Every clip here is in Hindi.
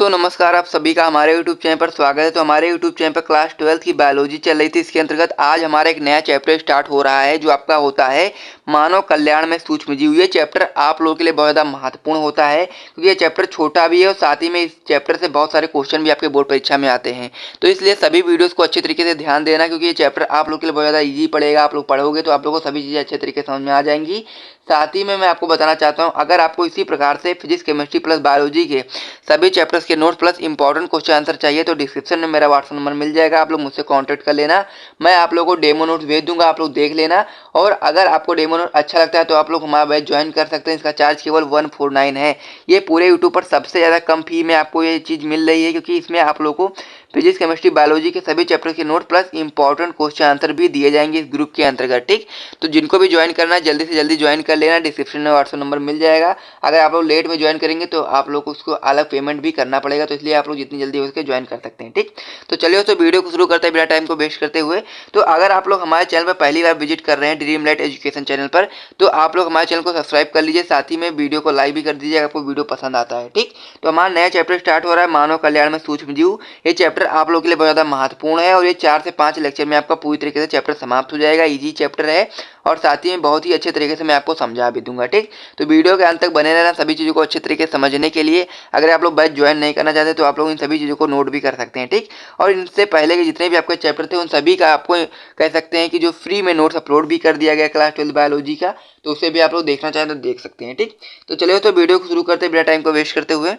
दोस्तों नमस्कार, आप सभी का हमारे YouTube चैनल पर स्वागत है। तो हमारे YouTube चैनल पर क्लास 12th की बायोलॉजी चल रही थी। इसके अंतर्गत आज हमारा एक नया चैप्टर स्टार्ट हो रहा है जो आपका होता है मानव कल्याण में सूक्ष्म जीव। ये चैप्टर आप लोगों के लिए बहुत ज़्यादा महत्वपूर्ण होता है क्योंकि ये चैप्टर छोटा भी है और साथ ही में इस चैप्टर से बहुत सारे क्वेश्चन भी आपके बोर्ड परीक्षा में आते हैं। तो इसलिए सभी वीडियोज़ को अच्छे तरीके से ध्यान देना क्योंकि ये चैप्टर आप लोग के लिए बहुत ज़्यादा ईजी पड़ेगा। आप लोग पढ़ोगे तो आप लोग को सभी चीज़ें अच्छे तरीके से समझ में आ जाएंगी। साथ ही में मैं आपको बताना चाहता हूँ, अगर आपको इसी प्रकार से फिजिक्स, केमिस्ट्री प्लस बायोलॉजी के सभी चैप्टर्स के notes plus important question answer चाहिए तो डिस्क्रिप्शन में मेरा व्हाट्सएप नंबर मिल जाएगा। आप लोग मुझसे कांटेक्ट कर लेना। मैं आप लोगों को डेमो नोट्स भेज दूंगा, आप लोग देख लेना। और अगर आपको डेमो नोट अच्छा लगता है तो आप लोग हमारा बैच ज्वाइन कर सकते हैं। इसका चार्ज केवल 149 है। ये पूरे यूट्यूब पर सबसे ज़्यादा कम फी में आपको ये चीज़ मिल रही है क्योंकि इसमें आप लोग को फिजिक्स, केमिस्ट्री, बायोलॉजी के सभी चैप्टर के note plus important question answer भी दिए जाएंगे इस ग्रुप के अंतर्गत। ठीक, तो जिनको भी ज्वाइन करना है जल्दी से जल्दी ज्वाइन कर लेना। डिस्क्रिप्शन में व्हाट्सएप नंबर मिल जाएगा। अगर आप लोग लेट में ज्वाइन करेंगे तो आप लोग को उसको अलग पेमेंट भी करना पड़ेगा, तो इसलिए आप लोग जितनी जल्दी हो सके ज्वाइन कर सकते हैं। ठीक, तो चलिए तो वीडियो को शुरू करते हैं बिना टाइम को वेस्ट करते हुए। तो अगर आप लोग हमारे चैनल पर पहली बार विजिट कर रहे हैं ड्रीम लाइट एजुकेशन चैनल पर, तो आप लोग हमारे चैनल को सब्सक्राइब कर लीजिए। साथ ही में वीडियो को लाइक भी कर दीजिए अगर आपको वीडियो पसंद आता है। ठीक, तो हमारा नया चैप्टर स्टार्ट हो रहा है मानव कल्याण में सूक्ष्म जीव। ये चैप्टर आप लोग के लिए बहुत ज़्यादा महत्वपूर्ण है और ये 4 से 5 लेक्चर में आपका पूरी तरीके से चैप्टर समाप्त हो जाएगा। इजी चैप्टर है और साथ ही में बहुत ही अच्छे तरीके से मैं आपको समझा भी दूंगा। ठीक, तो वीडियो के अंत तक बने रहना सभी चीज़ों को अच्छे तरीके से समझने के लिए। अगर आप लोग बैच ज्वाइन नहीं करना चाहते तो आप लोग इन सभी चीज़ों को नोट भी कर सकते हैं। ठीक, और इनसे पहले के जितने भी आपके चैप्टर थे उन सभी का आपको कह सकते हैं कि जो फ्री में नोट्स अपलोड भी कर दिया गया क्लास 12 बायोलॉजी का, तो उसे भी आप लोग देखना चाहें तो देख सकते हैं। ठीक, तो चलिए तो वीडियो को शुरू करते हैं बिना टाइम को वेस्ट करते हुए।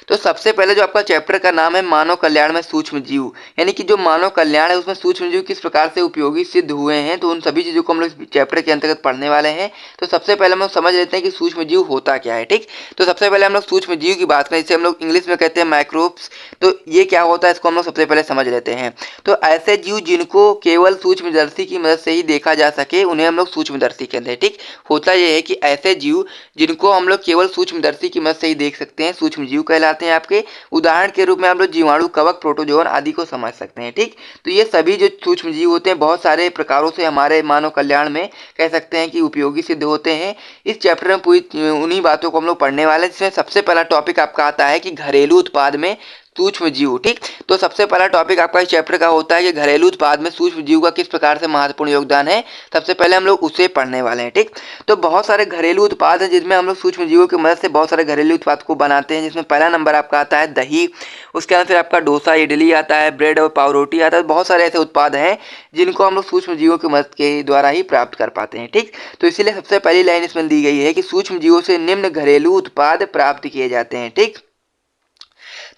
तो सबसे पहले जो आपका चैप्टर का नाम है मानव कल्याण में सूक्ष्म जीव, यानी कि जो मानव कल्याण है उसमें सूक्ष्म जीव किस प्रकार से उपयोगी सिद्ध हुए हैं, तो उन सभी चीज़ों को हम लोग चैप्टर के अंतर्गत पढ़ने वाले हैं। तो सबसे पहले हम लोग समझ लेते हैं कि सूक्ष्म जीव होता क्या है। ठीक, तो सबसे पहले हम लोग सूक्ष्म जीव की बात करें, जिसे हम लोग इंग्लिश में कहते हैं माइक्रोब्स। तो ये क्या होता है इसको हम लोग सबसे पहले समझ लेते हैं। तो ऐसे जीव जिनको केवल सूक्ष्मदर्शी की मदद से ही देखा जा सके उन्हें हम लोग सूक्ष्मदर्शी कहते हैं। ठीक, होता यह है कि ऐसे जीव जिनको हम लोग केवल सूक्ष्मदर्शी की मदद से ही देख सकते हैं सूक्ष्म जीव कहलाते हैं आपके। उदाहरण के रूप में हम लोग जीवाणु, कवक, प्रोटोजोन आदि को समझ सकते हैं। ठीक, तो ये सभी जो सूक्ष्म जीव होते हैं बहुत सारे प्रकारों से हमारे मानव कल्याण में कह सकते हैं कि उपयोगी सिद्ध होते हैं। इस चैप्टर में पूरी उन्हीं बातों को हम लोग पढ़ने वाले हैं, जिसमें सबसे पहला टॉपिक आपका आता है कि घरेलू उत्पाद में सूक्ष्म जीव। ठीक, तो सबसे पहला टॉपिक आपका इस चैप्टर का होता है कि घरेलू उत्पाद में सूक्ष्म जीव का किस प्रकार से महत्वपूर्ण योगदान है। सबसे पहले हम लोग उसे पढ़ने वाले हैं। ठीक, तो बहुत सारे घरेलू उत्पाद हैं जिसमें हम लोग सूक्ष्म जीवों की मदद से बहुत सारे घरेलू उत्पाद को बनाते हैं, जिसमें पहला नंबर आपका आता है दही। उसके बाद फिर आपका डोसा, इडली आता है, ब्रेड और पाव रोटी आता है। बहुत सारे ऐसे उत्पाद हैं जिनको हम लोग सूक्ष्म जीवों की मदद के द्वारा ही प्राप्त कर पाते हैं। ठीक, तो इसीलिए सबसे पहली लाइन इसमें दी गई है कि सूक्ष्म जीवों से निम्न घरेलू उत्पाद प्राप्त किए जाते हैं। ठीक,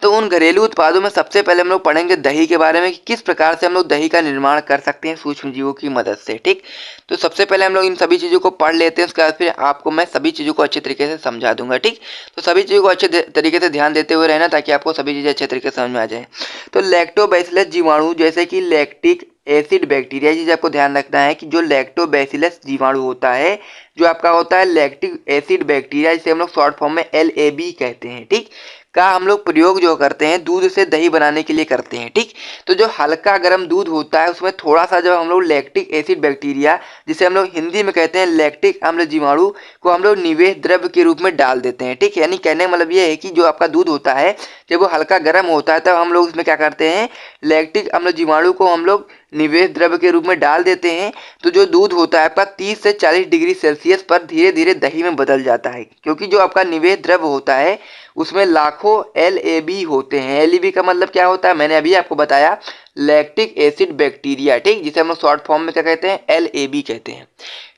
तो उन घरेलू उत्पादों में सबसे पहले हम लोग पढ़ेंगे दही के बारे में कि किस प्रकार से हम लोग दही का निर्माण कर सकते हैं सूक्ष्म जीवों की मदद से। ठीक, तो सबसे पहले हम लोग इन सभी चीज़ों को पढ़ लेते हैं, उसके बाद फिर आपको मैं सभी चीज़ों को अच्छे तरीके से समझा दूंगा। ठीक, तो सभी चीज़ों को अच्छे तरीके से ध्यान देते हुए रहना ताकि आपको सभी चीज़ें अच्छे तरीके से समझ में आ जाए। तो लैक्टोबैसिलस जीवाणु जैसे कि लैक्टिक एसिड बैक्टीरिया, चीज़ आपको ध्यान रखना है कि जो लैक्टोबैसिलस जीवाणु होता है, जो आपका होता है लैक्टिक एसिड बैक्टीरिया, जिसे हम लोग शॉर्ट फॉर्म में LAB कहते हैं। ठीक, का हम लोग प्रयोग जो करते हैं दूध से दही बनाने के लिए करते हैं। ठीक, तो जो हल्का गर्म दूध होता है उसमें थोड़ा सा जब हम लोग लैक्टिक एसिड बैक्टीरिया, जिसे हम लोग हिंदी में कहते हैं लैक्टिक अम्ल जीवाणु, को हम लोग निवेश द्रव्य के रूप में डाल देते हैं। ठीक, यानी कहने का मतलब ये है कि जो आपका दूध होता है जब वो हल्का गर्म होता है तब हम लोग उसमें क्या करते हैं, लैक्टिक अम्ल जीवाणु को हम लोग निवेश द्रव्य के रूप में डाल देते हैं। तो जो दूध होता है आपका 30 से 40 डिग्री सेल्सियस पर धीरे धीरे दही में बदल जाता है, क्योंकि जो आपका निवेश द्रव्य होता है उसमें लाखों LAB होते हैं। LAB का मतलब क्या होता है, मैंने अभी आपको बताया, लैक्टिक एसिड बैक्टीरिया। ठीक, जिसे हम लोग शॉर्ट फॉर्म में क्या कहते हैं, LAB कहते हैं।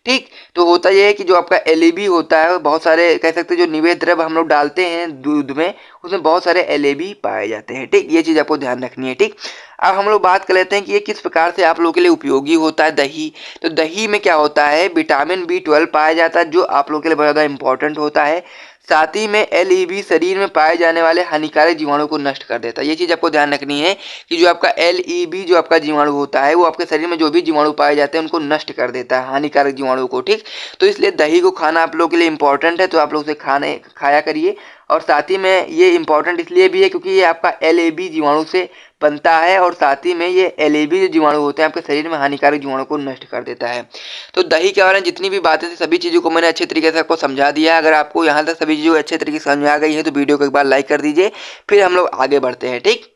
ठीक, तो होता यह है कि जो आपका LAB होता है बहुत सारे कह सकते हैं जो निवेश द्रव्य हम लोग डालते हैं दूध में उसमें बहुत सारे LAB पाए जाते हैं। ठीक, ये चीज़ आपको ध्यान रखनी है। ठीक, अब हम लोग बात कर लेते हैं कि ये किस प्रकार से आप लोगों के लिए उपयोगी होता है दही। तो दही में क्या होता है, विटामिन B12 पाया जाता है जो आप लोगों के लिए बहुत ज़्यादा इंपॉर्टेंट होता है। साथ ही में LEB शरीर में पाए जाने वाले हानिकारक जीवाणु को नष्ट कर देता है। ये चीज़ आपको ध्यान रखनी है कि जो आपका LEB जो आपका जीवाणु होता है वो आपके शरीर में जो भी जीवाणु पाए जाते हैं उनको नष्ट कर देता है, हानिकारक जीवाणु को। ठीक, तो इसलिए दही को खाना आप लोगों के लिए इंपॉर्टेंट है, तो आप लोग उसे खाया करिए और साथ ही में ये इम्पॉर्टेंट इसलिए भी है क्योंकि ये आपका LAB जीवाणु से बनता है और साथ ही में ये LAB जो जीवाणु होते हैं आपके शरीर में हानिकारक जीवाणु को नष्ट कर देता है। तो दही के बारे में जितनी भी बातें थी सभी चीज़ों को मैंने अच्छे तरीके से आपको समझा दिया है। अगर आपको यहाँ तक सभी चीज़ों अच्छे तरीके से समझ में आ गई है तो वीडियो को एक बार लाइक कर दीजिए, फिर हम लोग आगे बढ़ते हैं। ठीक,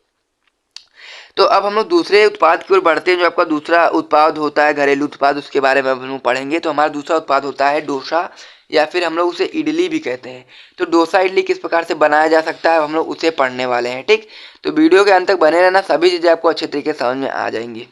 तो अब हम लोग दूसरे उत्पाद की ओर बढ़ते हैं। जो आपका दूसरा उत्पाद होता है घरेलू उत्पाद, उसके बारे में हम लोग पढ़ेंगे। तो हमारा दूसरा उत्पाद होता है डोसा, या फिर हम लोग उसे इडली भी कहते हैं। तो डोसा इडली किस प्रकार से बनाया जा सकता है हम लोग उसे पढ़ने वाले हैं। ठीक, तो वीडियो के अंत तक बने रहना, सभी चीज़ें आपको अच्छे तरीके से समझ में आ जाएंगी।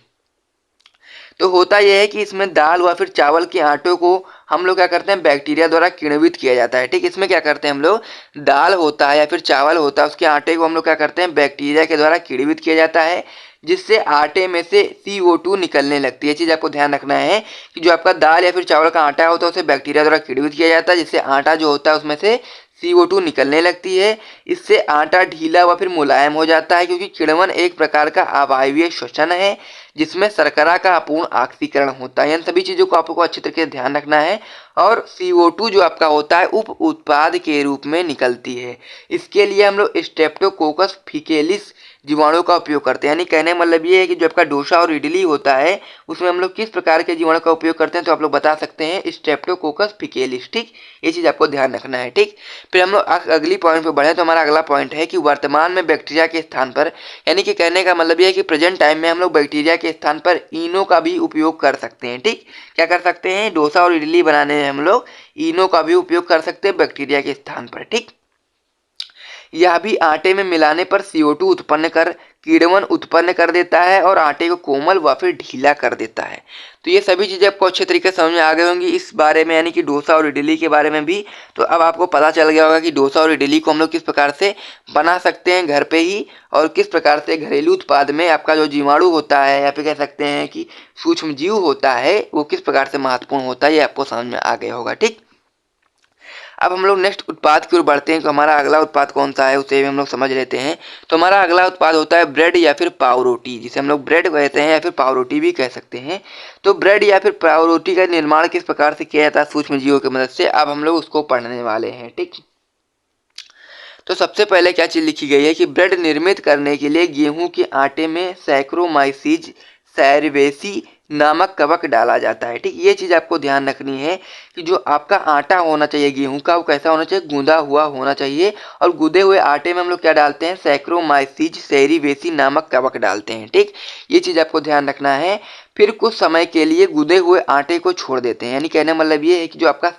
तो होता यह है कि इसमें दाल व फिर चावल के आटों को हम लोग क्या करते हैं, बैक्टीरिया द्वारा किण्वित किया जाता है। ठीक, इसमें क्या करते हैं हम लोग, दाल होता है या फिर चावल होता है, उसके आटे को हम लोग क्या करते हैं, बैक्टीरिया के द्वारा किण्वित किया जाता है, जिससे आटे में से CO2 निकलने लगती है। चीज़ आपको ध्यान रखना है कि जो आपका दाल या फिर चावल का आटा होता है उसे बैक्टीरिया द्वारा किण्वित किया जाता है, जिससे आटा जो होता है उसमें से CO2 निकलने लगती है। इससे आटा ढीला व फिर मुलायम हो जाता है, क्योंकि किण्वन एक प्रकार का अवायवीय श्वसन है जिसमें शर्करा का अपूर्ण ऑक्सीकरण होता है। इन सभी चीज़ों को आपको अच्छे तरीके से ध्यान रखना है। और CO2 जो आपका होता है उप उत्पाद के रूप में निकलती है। इसके लिए हम लोग स्ट्रेप्टोकोकस फिकेलिस जीवाणु का उपयोग करते हैं। यानी कहने मतलब ये है कि जो आपका डोसा और इडली होता है उसमें हम लोग किस प्रकार के जीवाणु का उपयोग करते हैं, तो आप लोग बता सकते हैं स्ट्रेप्टोकोकस फिकेलिस। ठीक, ये चीज़ आपको ध्यान रखना है। ठीक, फिर हम लोग अगली पॉइंट पे बढ़े। तो हमारा अगला पॉइंट है कि वर्तमान में बैक्टीरिया के स्थान पर, यानी कि कहने का मतलब ये है कि प्रेजेंट टाइम में हम लोग बैक्टीरिया के स्थान पर इनो का भी उपयोग कर सकते हैं। ठीक, क्या कर सकते हैं, डोसा और इडली बनाने में हम लोग इनो का भी उपयोग कर सकते हैं बैक्टीरिया के स्थान पर। ठीक, यह भी आटे में मिलाने पर CO2 उत्पन्न कर किण्वन उत्पन्न कर देता है और आटे को कोमल व फिर ढीला कर देता है। तो ये सभी चीज़ें आपको अच्छे तरीके से समझ में आ गई होंगी इस बारे में, यानी कि डोसा और इडली के बारे में भी। तो अब आपको पता चल गया होगा कि डोसा और इडली को हम लोग किस प्रकार से बना सकते हैं घर पे ही, और किस प्रकार से घरेलू उत्पाद में आपका जो जीवाणु होता है या फिर कह सकते हैं कि सूक्ष्म जीव होता है वो किस प्रकार से महत्वपूर्ण होता है, ये आपको समझ में आ गया होगा। ठीक, अब हम लोग नेक्स्ट उत्पाद की ओर बढ़ते हैं। तो हमारा अगला उत्पाद कौन सा है उसे भी हम लोग समझ लेते हैं। तो हमारा अगला उत्पाद होता है ब्रेड या फिर पाव रोटी, जिसे हम लोग ब्रेड कहते हैं या फिर पाव रोटी भी कह सकते हैं। तो ब्रेड या फिर पाव रोटी का निर्माण किस प्रकार से किया जाता है सूक्ष्म जीवों की मदद से, अब हम लोग उसको पढ़ने वाले हैं। ठीक, तो सबसे पहले क्या चीज़ लिखी गई है कि ब्रेड निर्मित करने के लिए गेहूं के आटे में सैक्रोमाइसीज सेरेवेसी नामक कवक डाला जाता है। ठीक, ये चीज़ आपको ध्यान रखनी है कि जो आपका आटा होना चाहिए गेहूं का वो कैसा होना चाहिए, गूंदा हुआ होना चाहिए। और गूंदे हुए आटे में हम लोग क्या डालते हैं, सैक्रोमाइसीज सेरेवेसी नामक कवक डालते हैं। ठीक, ये चीज़ आपको ध्यान रखना है। फिर कुछ समय के लिए गूंदे हुए आटे को छोड़ देते हैं। यानी कहने मतलब ये है कि जो आपका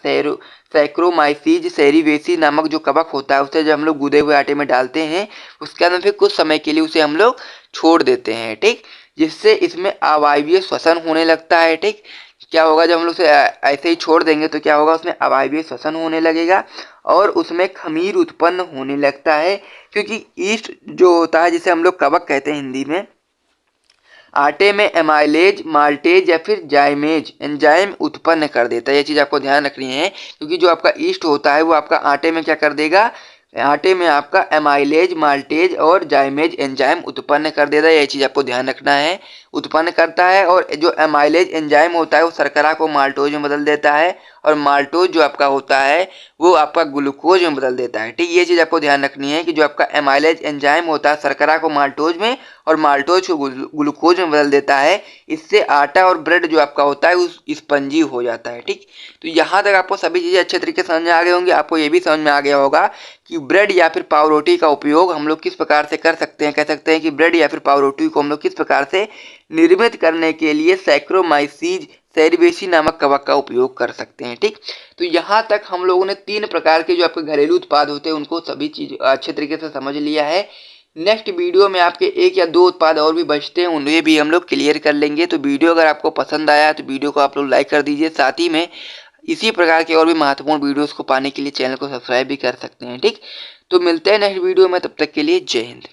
सैक्रोमाइसीज सेरेवेसी नामक जो कवक होता है उसे जब हम लोग गूंदे हुए आटे में डालते हैं उसके अंदर फिर कुछ समय के लिए उसे हम लोग छोड़ देते हैं। ठीक, जिससे इसमें अवायवीय श्वसन होने लगता है। ठीक, क्या होगा जब हम लोग उसे ऐसे ही छोड़ देंगे तो क्या होगा, उसमें अवायवीय श्वसन होने लगेगा और उसमें खमीर उत्पन्न होने लगता है। क्योंकि ईस्ट जो होता है जिसे हम लोग कवक कहते हैं हिंदी में, आटे में एमाइलेज माल्टेज या फिर जाइमेज एंजाइम उत्पन्न कर देता है। ये चीज़ आपको ध्यान रखनी है, क्योंकि जो आपका ईस्ट होता है वो आपका आटे में क्या कर देगा, आटे में आपका एमाइलेज माल्टेज और जाइमेज एंजाइम उत्पन्न कर देता है। ये चीज़ आपको ध्यान रखना है, उत्पन्न करता है। और जो एमाइलेज एंजाइम होता है वो शर्करा को माल्टोज में बदल देता है, और माल्टोज जो आपका होता है वो आपका ग्लूकोज में बदल देता है। ठीक, ये चीज़ आपको ध्यान रखनी है कि जो आपका एमाइलेज एंजाइम होता है शर्करा को माल्टोज में और माल्टोज को ग्लूकोज में बदल देता है। इससे आटा और ब्रेड जो आपका होता है उस स्पंजी हो जाता है। ठीक, तो यहाँ तक आपको सभी चीज़ें अच्छे तरीके से समझ में आ गए होंगे। आपको ये भी समझ में आ गया होगा कि ब्रेड या फिर पाव रोटी का उपयोग हम लोग किस प्रकार से कर सकते हैं। कह सकते हैं कि ब्रेड या फिर पाव रोटी को हम लोग किस प्रकार से निर्मित करने के लिए सैक्रोमाइसीज सेरेवेसी नामक कवक का उपयोग कर सकते हैं। ठीक, तो यहाँ तक हम लोगों ने 3 प्रकार के जो आपके घरेलू उत्पाद होते हैं उनको सभी चीज अच्छे तरीके से समझ लिया है। नेक्स्ट वीडियो में आपके 1 या 2 उत्पाद और भी बचते हैं, उन्हें भी हम लोग क्लियर कर लेंगे। तो वीडियो अगर आपको पसंद आया तो वीडियो को आप लोग लाइक कर दीजिए। साथ ही में इसी प्रकार के और भी महत्वपूर्ण वीडियोस को पाने के लिए चैनल को सब्सक्राइब भी कर सकते हैं। ठीक, तो मिलते हैं नेक्स्ट वीडियो में, तब तक के लिए जय हिंद।